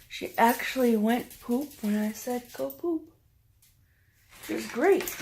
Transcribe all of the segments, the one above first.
She actually went poop when I said go poop. It was great.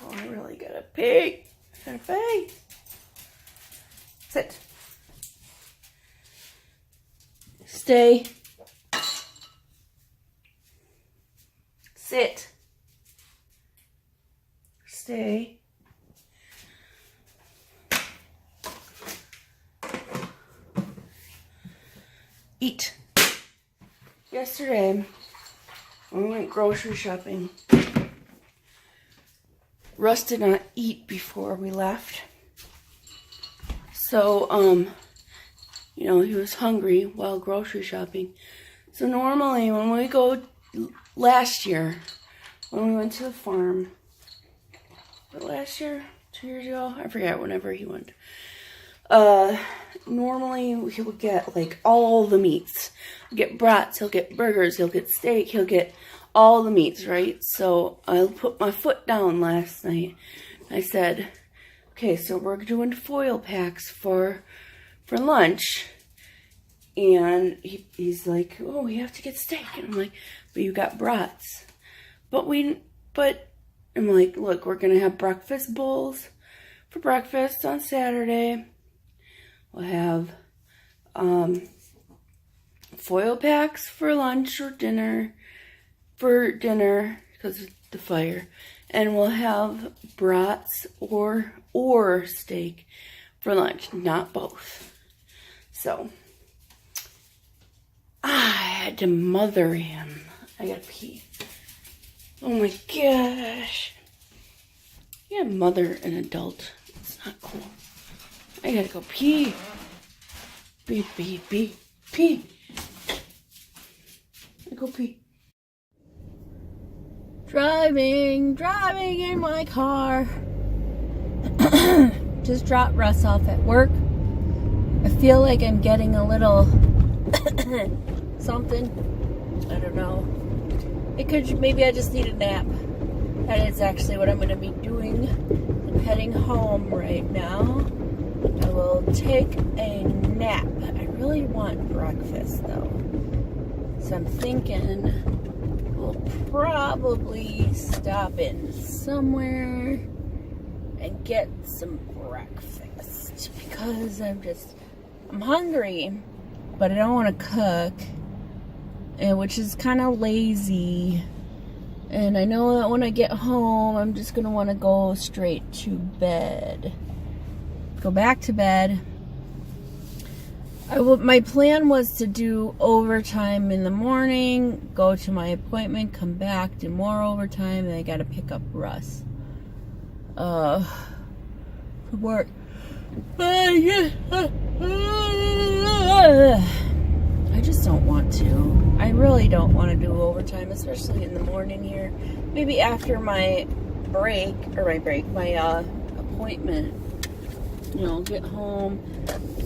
Oh, I really gotta pee. Gotta pee. Sit. Stay. Sit. Stay. Eat. Yesterday, when we went grocery shopping, Russ did not eat before we left. So, you know, he was hungry while grocery shopping. So normally when we go, last year, when we went to the farm, last year, 2 years ago, I forget, whenever he went. Normally he will get like all the meats. He'll get brats, he'll get burgers, he'll get steak, he'll get all the meats, right? So I put my foot down last night. I said, okay, so we're doing foil packs for lunch. And he's like, oh, we have to get steak. And I'm like, but you got brats. But I'm like, look, we're going to have breakfast bowls for breakfast on Saturday. We'll have foil packs for lunch or dinner, because of the fire. And we'll have brats or steak for lunch, not both. So, I had to mother him. I gotta pee. Oh my gosh. You gotta mother an adult. It's not cool. I gotta go pee. Pee. I go pee. Driving in my car. Just dropped Russ off at work. I feel like I'm getting a little something. I don't know. Maybe I just need a nap. That is actually what I'm going to be doing. I'm heading home right now. I will take a nap. I really want breakfast though. So I'm thinking we'll probably stop in somewhere and get some breakfast. Because I'm hungry, but I don't want to cook. Which is kind of lazy. And I know that when I get home, I'm just going to want to go straight to bed. Go back to bed. My plan was to do overtime in the morning, go to my appointment, come back, do more overtime, and I got to pick up Russ. For work. I just don't want to. I really don't want to do overtime, especially in the morning here. Maybe after my appointment, you know, get home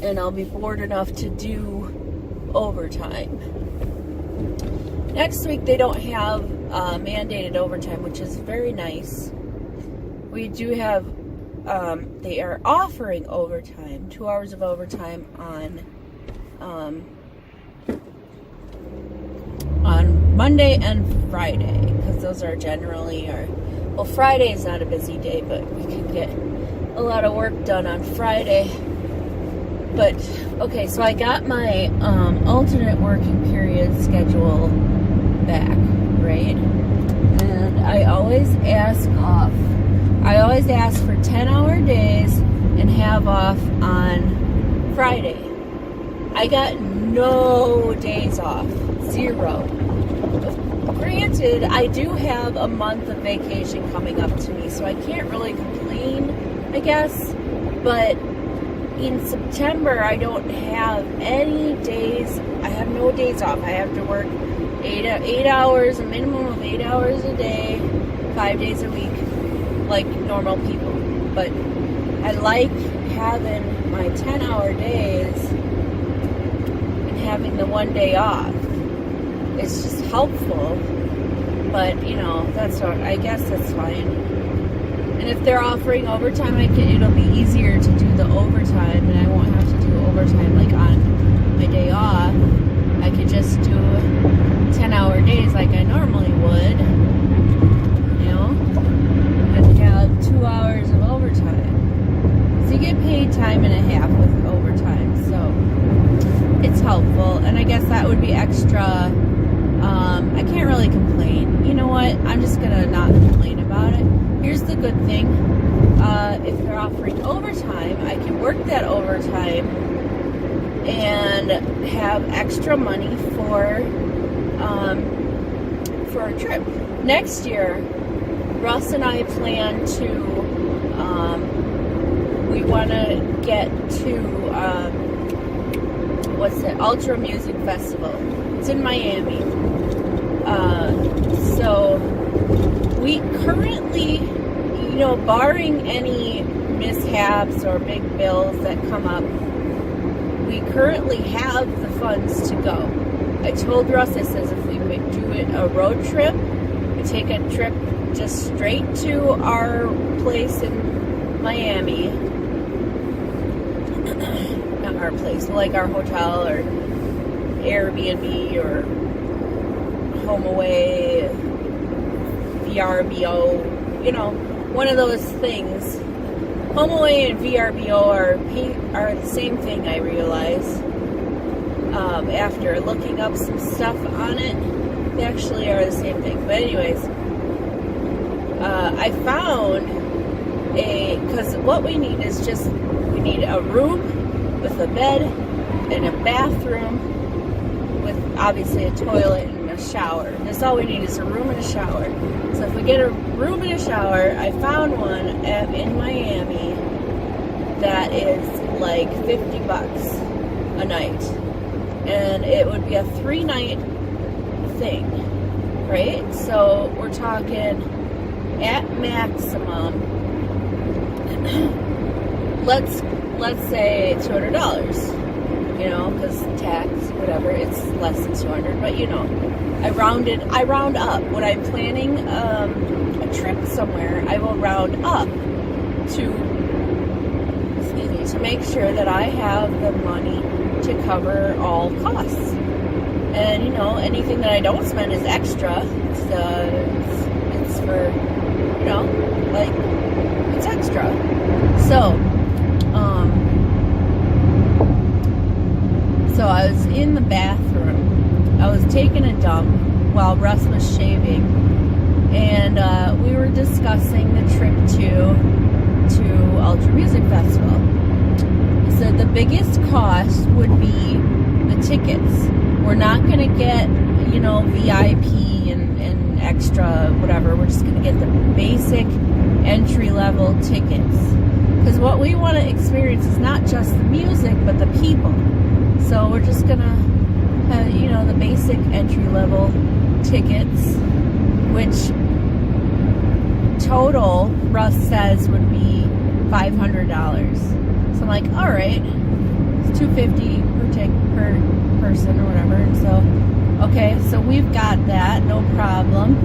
and I'll be bored enough to do overtime. Next week they don't have mandated overtime, which is very nice. We do have, they are offering overtime, 2 hours of overtime on Monday and Friday, because those are generally well, Friday is not a busy day, but we can get a lot of work done on Friday. But okay, so I got my alternate working period schedule back, right? And I always ask for 10-hour days and have off on Friday. I got no days off. 0. Granted, I do have a month of vacation coming up to me, so I can't really complain, I guess. But in September, I don't have any days. I have no days off. I have to work 8 hours, a minimum of 8 hours a day, 5 days a week, like normal people. But I like having my 10-hour days and having the 1 day off. It's just helpful, but you know, I guess that's fine. And if they're offering overtime, it'll be easier to do the overtime, and I won't have to time and a half with overtime, so it's helpful. And I guess that would be extra. I can't really complain. You know what? I'm just gonna not complain about it. Here's the good thing. If they're offering overtime, I can work that overtime and have extra money for a trip. Next year, Russ and I plan to, we want to get to, Ultra Music Festival. It's in Miami. So we currently, barring any mishaps or big bills that come up, we currently have the funds to go. I told Russ, I says, if we do a road trip, we take a trip just straight to our place in Miami. Not our place, like our hotel or Airbnb or HomeAway, VRBO, one of those things. HomeAway and VRBO are the same thing, I realize. After looking up some stuff on it, they actually are the same thing. But anyways, I found because what we need is we need a room with a bed and a bathroom with obviously a toilet and a shower. That's all we need is a room and a shower. So if we get a room and a shower, I found one in Miami that is like $50 a night. And it would be a 3-night thing, right? So we're talking at maximum, let's say $200, because tax, whatever, it's less than 200, but I round up. When I'm planning a trip somewhere, I will round up to make sure that I have the money to cover all costs. And anything that I don't spend is extra. It's for it's extra. So so I was in the bathroom. I was taking a dump while Russ was shaving, and we were discussing the trip to Ultra Music Festival. So the biggest cost would be the tickets. We're not going to get, VIP and extra whatever. We're just going to get the basic entry-level tickets. Because what we want to experience is not just the music, but the people. So we're just going to have, the basic entry-level tickets, which total, Russ says, would be $500. So I'm like, all right, it's $250 per person or whatever. And so, okay, so we've got that, no problem.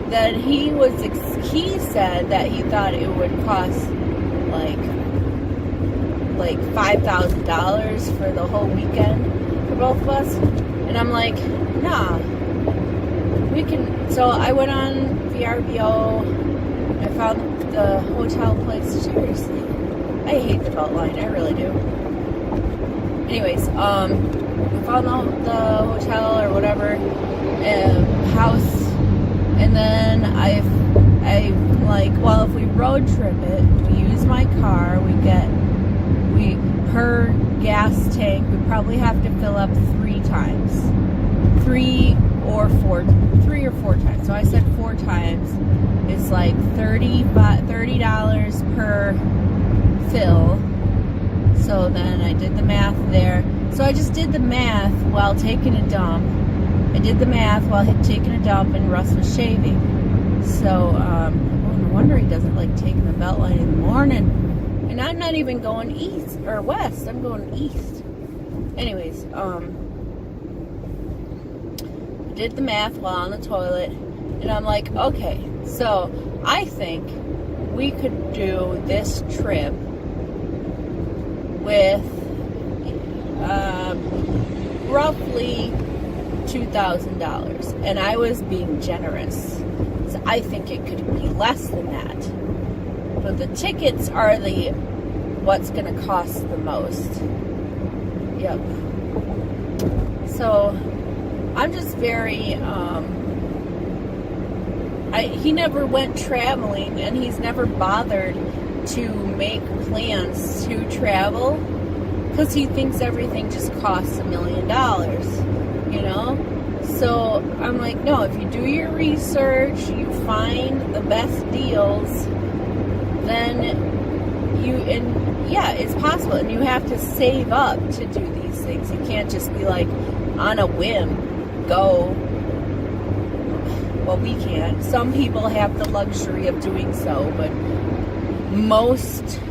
Then he said that he thought it would cost like $5,000 for the whole weekend for both of us. And I'm like, nah, we can. So I went on VRBO. I found the hotel place. Seriously, I hate the beltline. I really do. Anyways, I found the hotel or whatever house, and then I'm like, well, if we road trip it, we use my car, per gas tank, we probably have to fill up 3 or 4 times. So I said 4 times. It's like $30 per fill. So then I did the math there. So I just did the math while taking a dump. I did the math while taking a dump and Russ was shaving. So, no wonder he doesn't like taking the beltline in the morning. And I'm not even going east or west. I'm going east. Anyways, did the math while on the toilet. And I'm like, okay, so I think we could do this trip with roughly $2,000. And I was being generous. So I think it could be less than that. But the tickets are what's going to cost the most. Yep. So I'm just very, he never went traveling, and he's never bothered to make plans to travel because he thinks everything just costs $1 million, you know? So I'm like, no, if you do your research, you find the best deals, then yeah, it's possible. And you have to save up to do these things. You can't just be like, on a whim, go. Well, we can't. Some people have the luxury of doing so, but most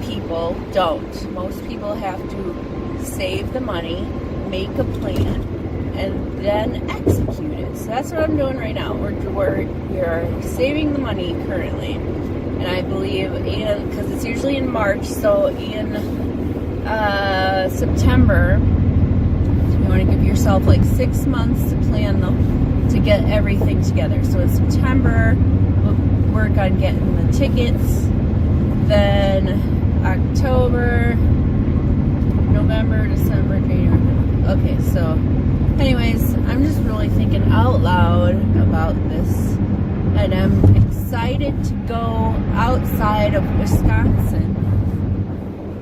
people don't. Most people have to save the money, make a plan, and then execute it. So that's what I'm doing right now. We're saving the money currently. And I believe, because it's usually in March, so in September, you want to give yourself like 6 months to plan to get everything together. So in September, we'll work on getting the tickets. Then October, November, December, January. Okay, so anyways, I'm just really thinking out loud about this. And I'm excited to go outside of Wisconsin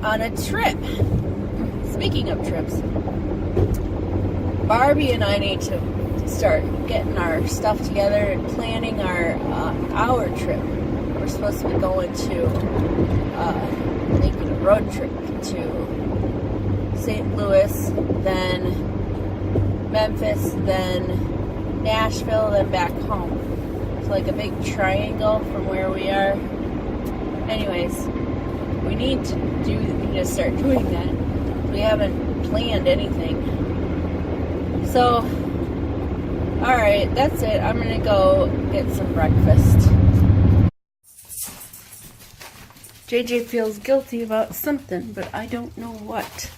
on a trip. Speaking of trips, Barbie and I need to start getting our stuff together and planning our trip. We're supposed to be going to making a road trip to St. Louis, then Memphis, then Nashville, then back home. Like a big triangle from where we are. Anyways, we need to start doing that. We haven't planned anything. So, alright, that's it. I'm gonna go get some breakfast. JJ feels guilty about something, but I don't know what.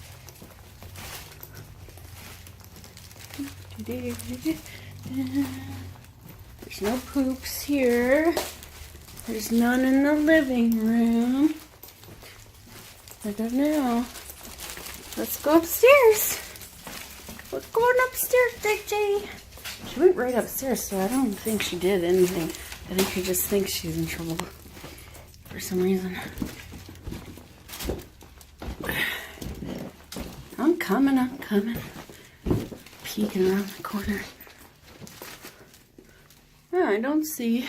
There's no poops here. There's none in the living room. I don't know. Let's go upstairs. We're going upstairs, JJ. She went right upstairs, so I don't think she did anything. I think she just thinks she's in trouble for some reason. I'm coming. Peeking around the corner. Oh, I don't see.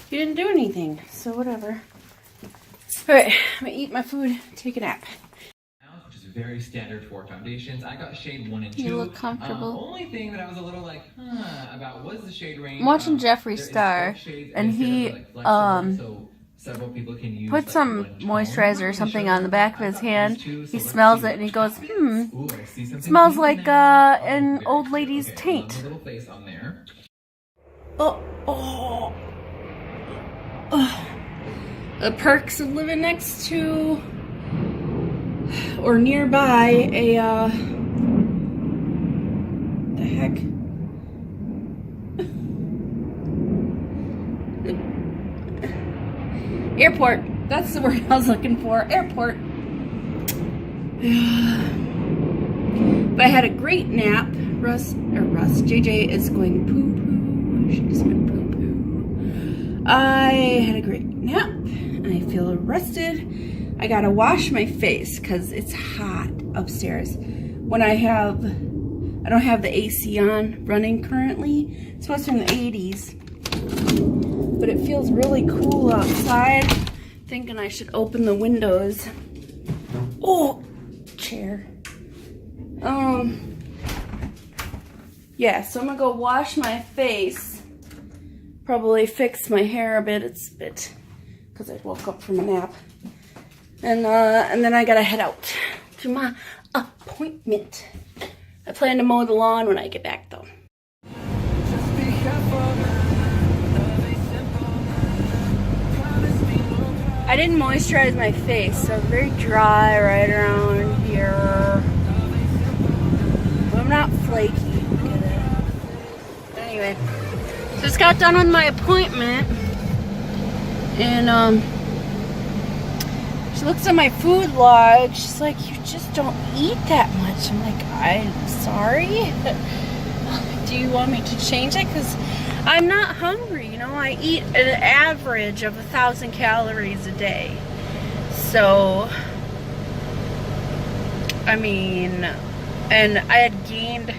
You didn't do anything, so whatever. Alright, I'm gonna eat my food, take a nap. Which is very standard for foundations. I got shade 1 and 2. You look comfortable. Only thing that I was a little like, about was the shade range. I'm watching Jeffree Star, and he several people can use, put some moisturizer or something on the back of his hand. He smells it and he goes, smells like an old lady's taint. Oh. The perks of living next to or nearby a the heck? Airport. That's the word I was looking for. Airport. But I had a great nap. JJ is going poo-poo. She just went poo-poo. I had a great nap. I feel rested. I gotta wash my face because it's hot upstairs. When I don't have the AC on running currently. It's supposed to be in the 80s. But it feels really cool outside. Thinking I should open the windows. Oh, chair. Yeah, so I'm gonna go wash my face. Probably fix my hair a bit. It's a bit, because I woke up from a nap. And then I gotta head out to my appointment. I plan to mow the lawn when I get back though. I didn't moisturize my face, so it's very dry right around here. But I'm not flaky. Look at it. Anyway, just got done with my appointment, and She looks at my food log. She's like, you just don't eat that much. I'm like, I'm sorry. Do you want me to change it? Because I'm not hungry. You know, I eat an average of 1,000 calories a day. So, I mean, and I had gained,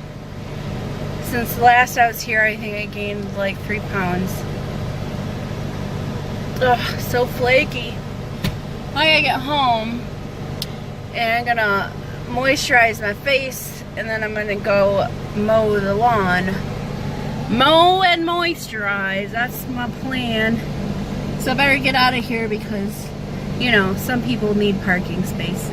since last I was here, I think I gained like 3 pounds. Ugh, so flaky. I gotta get home and I'm gonna moisturize my face and then I'm gonna go mow the lawn. Mow and moisturize, that's my plan. So I better get out of here because, you know, some people need parking spaces.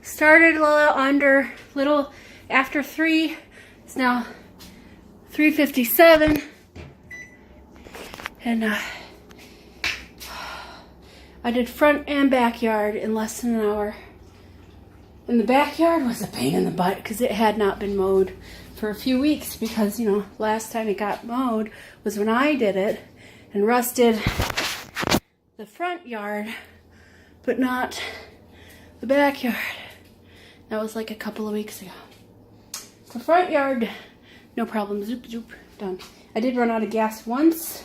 Started a little after 3. It's now 3:57, and I did front and backyard in less than an hour. And the backyard was a pain in the butt because it had not been mowed for a few weeks because, you know, last time it got mowed was when I did it, and Russ did the front yard, but not the backyard. That was like a couple of weeks ago. The front yard, no problem. Zoop, zoop, done. I did run out of gas once.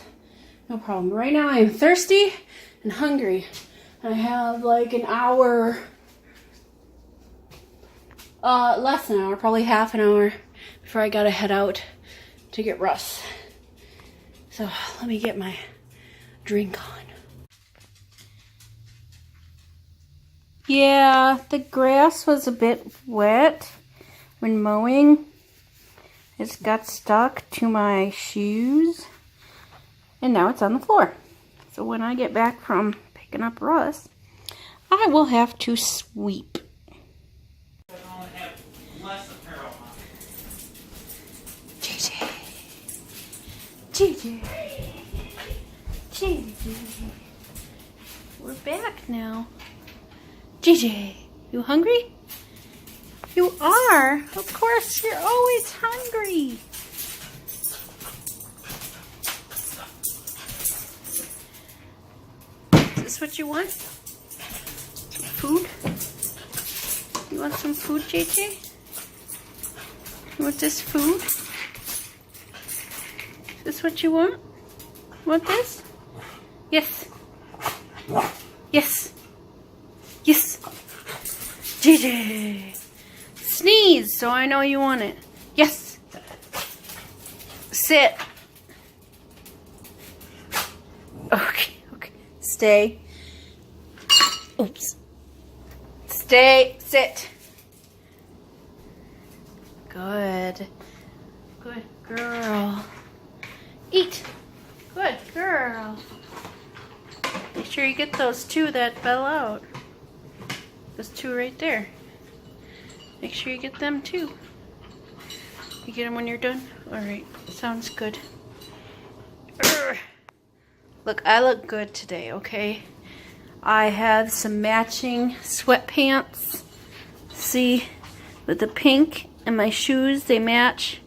No problem. Right now I am thirsty and hungry. I have like an hour, less than an hour, probably half an hour before I gotta head out to get Russ. So let me get my drink on. Yeah, the grass was a bit wet when mowing. It's got stuck to my shoes and now it's on the floor. So when I get back from picking up Russ, I will have to sweep. JJ. JJ. JJ. We're back now. JJ, you hungry? You are? Of course, you're always hungry. Is this what you want? Some food? You want some food, JJ? You want this food? Is this what you want? Want this? Yes. Yes. Yes. JJ. Sneeze so I know you want it. Yes. Sit. Okay. Okay. Stay. Oops. Stay. Sit. Good. Good girl. Eat. Good girl. Make sure you get those 2 that fell out. Those 2 right there. Make sure you get them too. You get them when you're done? Alright, sounds good. Urgh. Look, I look good today, okay? I have some matching sweatpants. See, with the pink and my shoes, they match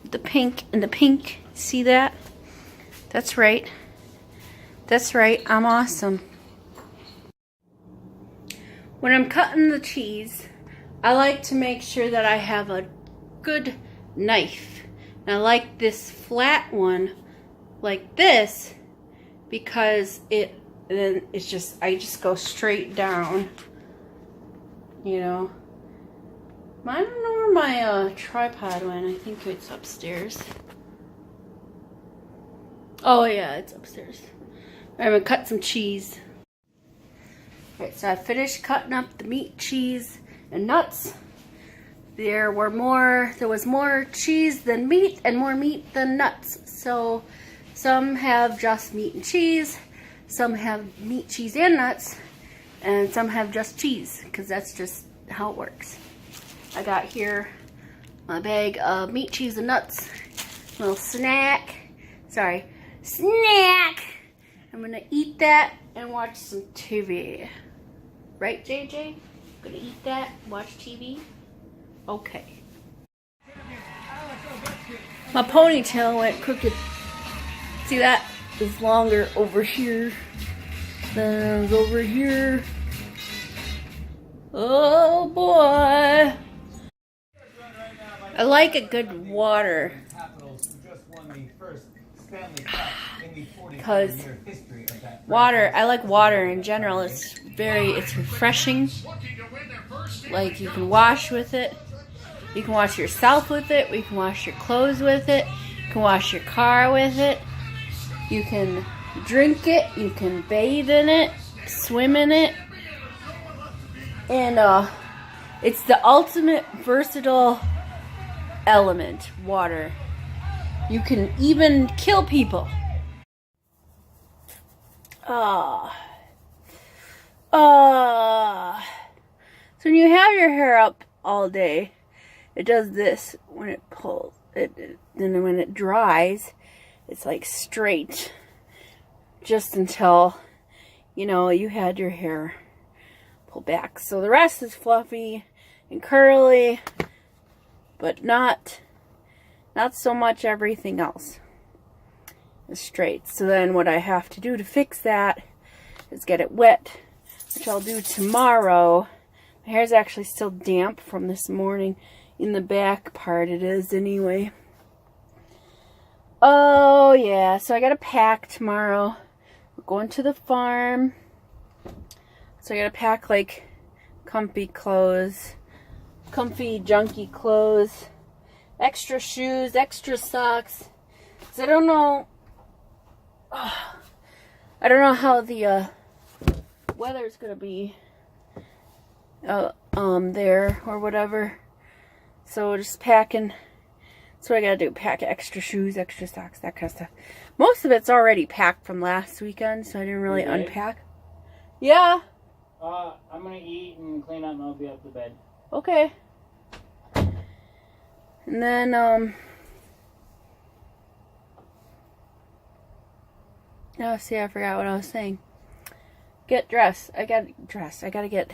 with the pink and the pink. See that? That's right. That's right, I'm awesome. When I'm cutting the cheese, I like to make sure that I have a good knife. And I like this flat one like this because I just go straight down, you know. I don't know where my tripod went. I think it's upstairs. Oh yeah, it's upstairs. I'm gonna cut some cheese. Alright, so I finished cutting up the meat, cheese, and nuts. There was more cheese than meat and more meat than nuts. So some have just meat and cheese, some have meat, cheese, and nuts, and some have just cheese, because that's just how it works. I got here my bag of meat, cheese, and nuts. Little snack snack. I'm gonna eat that and watch some TV. Right, JJ? Gonna eat that, watch TV? Okay. My ponytail went crooked. See that? It's longer over here than it was over here. Oh boy. I like a good water. Because water, I like water in general. It's refreshing. Like, you can wash with it. You can wash yourself with it. You can wash your clothes with it. You can wash your car with it. You can drink it. You can bathe in it. Swim in it. And it's the ultimate versatile element, water. You can even kill people. So when you have your hair up all day, it does this when it pulls. Then when it dries, it's like straight. Just until, you know, you had your hair pulled back. So the rest is fluffy and curly, but not so much everything else is straight. So then what I have to do to fix that is get it wet, which I'll do tomorrow. My hair's actually still damp from this morning. In the back part it is anyway. Oh yeah, so I gotta pack tomorrow. We're going to the farm. So I gotta pack like comfy clothes, comfy junky clothes, extra shoes, extra socks. Cause I don't know how the weather's gonna be there or whatever. So just packing. That's what I gotta do. Pack extra shoes, extra socks, that kind of stuff. Most of it's already packed from last weekend, so I didn't really unpack. Yeah. I'm gonna eat and clean up and I'll be up to bed. Okay. And then, oh, see, I forgot what I was saying. Get dressed. I gotta get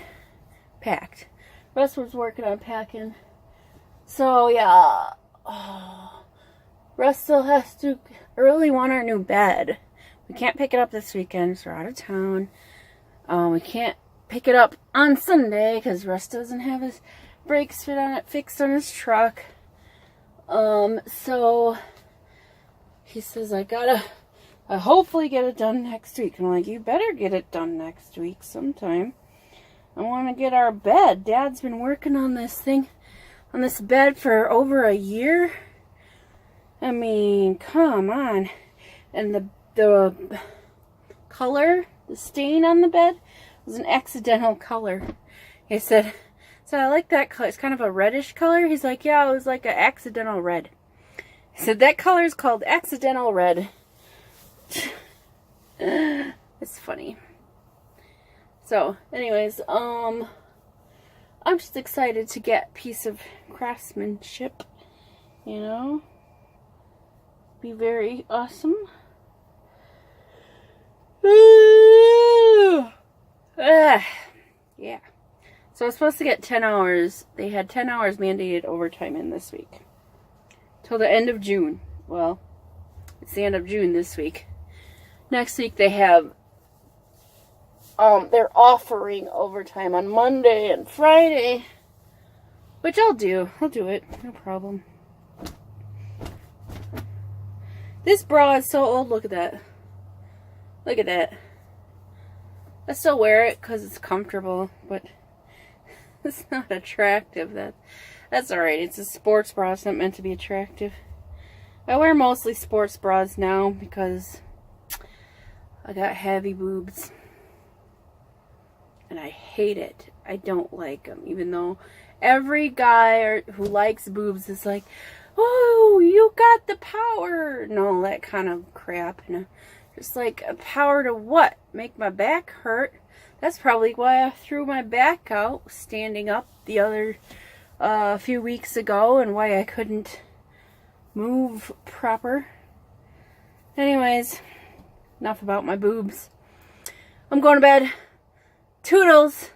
packed. Russ was working on packing. So, yeah. Oh, Russ still has to. I really want our new bed. We can't pick it up this weekend, so we're out of town. We can't pick it up on Sunday because Russ doesn't have his brakes fixed on his truck. So he says I hopefully get it done next week. I'm like, you better get it done next week sometime. I want to get our bed. Dad's been working on this bed for over a year. I mean, come on. And the color, the stain on the bed was an accidental color. He said, so I like that color. It's kind of a reddish color. He's like, yeah, it was like an accidental red. He said, that color is called accidental red. It's funny. So, anyways, I'm just excited to get a piece of craftsmanship, you know? Be very awesome. Yeah. So I was supposed to get 10 hours. They had 10 hours mandated overtime in this week. Till the end of June. Well, it's the end of June this week. Next week they have, they're offering overtime on Monday and Friday. Which I'll do. I'll do it. No problem. This bra is so old. Look at that. Look at that. I still wear it because it's comfortable, but it's not attractive. That's alright. It's a sports bra. It's not meant to be attractive. I wear mostly sports bras now because I got heavy boobs. And I hate it. I don't like them. Even though every guy who likes boobs is like, oh, you got the power. And all that kind of crap. And just like, a power to what? Make my back hurt. That's probably why I threw my back out standing up the other few weeks ago, and why I couldn't move proper. Anyways, enough about my boobs. I'm going to bed. Toodles.